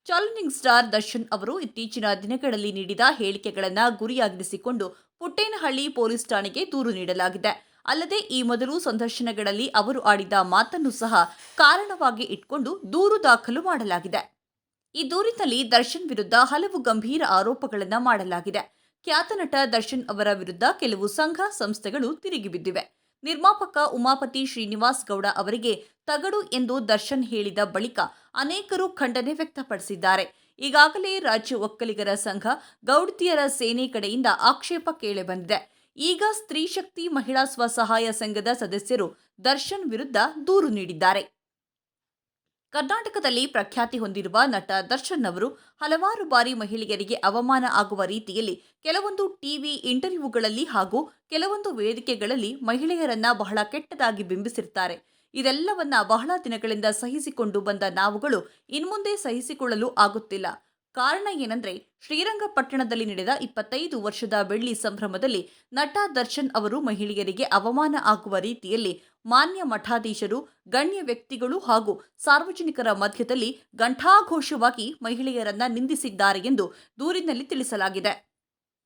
Challenging star Darshan ಅವರು ಇತ್ತೀಚಿನ ದಿನಗಳಲ್ಲಿ ನೀಡಿದ ಹೇಳಿಕೆಗಳನ್ನು ಗುರಿಯಾಗಿರಿಸಿಕೊಂಡು ಪುಟ್ಟೇನಹಳ್ಳಿ ಪೊಲೀಸ್ ಠಾಣೆಗೆ ದೂರು ನೀಡಲಾಗಿದೆ. ಅಲ್ಲದೆ ಈ ಮೊದಲು ಸಂದರ್ಶನಗಳಲ್ಲಿ ಅವರು ಆಡಿದ ಮಾತನ್ನು ಸಹ ಕಾರಣವಾಗಿ ಇಟ್ಕೊಂಡು ದೂರು ದಾಖಲು ಮಾಡಲಾಗಿದೆ. ಈ ದೂರಿನಲ್ಲಿ ದರ್ಶನ್ ವಿರುದ್ಧ ಹಲವು ಗಂಭೀರ ಆರೋಪಗಳನ್ನು ಮಾಡಲಾಗಿದೆ. ಖ್ಯಾತ ನಟ ದರ್ಶನ್ ಅವರ ವಿರುದ್ಧ ಕೆಲವು ಸಂಘ ಸಂಸ್ಥೆಗಳು ತಿರುಗಿಬಿದ್ದಿವೆ. ನಿರ್ಮಾಪಕ ಉಮಾಪತಿ ಶ್ರೀನಿವಾಸ್ ಗೌಡ ಅವರಿಗೆ ತಗಡು ಎಂದು ದರ್ಶನ್ ಹೇಳಿದ ಬಳಿಕ ಅನೇಕರು ಖಂಡನೆ ವ್ಯಕ್ತಪಡಿಸಿದ್ದಾರೆ. ಈಗಾಗಲೇ ರಾಜ್ಯ ಒಕ್ಕಲಿಗರ ಸಂಘ, ಗೌಡತಿಯರ ಸೇನೆ ಕಡೆಯಿಂದ ಆಕ್ಷೇಪ ಕೇಳಿಬಂದಿದೆ. ಈಗ ಸ್ತ್ರೀ ಶಕ್ತಿ ಮಹಿಳಾ ಸ್ವಸಹಾಯ ಸಂಘದ ಸದಸ್ಯರು ದರ್ಶನ್ ವಿರುದ್ಧ ದೂರು ನೀಡಿದ್ದಾರೆ. ಕರ್ನಾಟಕದಲ್ಲಿ ಪ್ರಖ್ಯಾತಿ ಹೊಂದಿರುವ ನಟ ದರ್ಶನ್ ಅವರು ಹಲವಾರು ಬಾರಿ ಮಹಿಳೆಯರಿಗೆ ಅವಮಾನ ಆಗುವ ರೀತಿಯಲ್ಲಿ ಕೆಲವೊಂದು ಟಿವಿ ಇಂಟರ್ವ್ಯೂಗಳಲ್ಲಿ ಹಾಗೂ ಕೆಲವೊಂದು ವೇದಿಕೆಗಳಲ್ಲಿ ಮಹಿಳೆಯರನ್ನ ಬಹಳ ಕೆಟ್ಟದಾಗಿ ಬಿಂಬಿಸಿರ್ತಾರೆ. ಇದೆಲ್ಲವನ್ನ ಬಹಳ ದಿನಗಳಿಂದ ಸಹಿಸಿಕೊಂಡು ಬಂದ ನಾವುಗಳು ಇನ್ಮುಂದೆ ಸಹಿಸಿಕೊಳ್ಳಲು ಆಗುತ್ತಿಲ್ಲ. ಕಾರಣ ಏನಂದ್ರೆ, ಶ್ರೀರಂಗಪಟ್ಟಣದಲ್ಲಿ ನಡೆದ 25 ವರ್ಷದ ಬೆಳ್ಳಿ ಸಂಭ್ರಮದಲ್ಲಿ ನಟ ದರ್ಶನ್ ಅವರು ಮಹಿಳೆಯರಿಗೆ ಅವಮಾನ ಆಗುವ ರೀತಿಯಲ್ಲಿ ಮಾನ್ಯ ಮಠಾಧೀಶರು, ಗಣ್ಯ ವ್ಯಕ್ತಿಗಳು ಹಾಗೂ ಸಾರ್ವಜನಿಕರ ಮಧ್ಯದಲ್ಲಿ ಘಂಟಾಘೋಷವಾಗಿ ಮಹಿಳೆಯರನ್ನ ನಿಂದಿಸಿದ್ದಾರೆ ಎಂದು ದೂರಿನಲ್ಲಿ ತಿಳಿಸಲಾಗಿದೆ.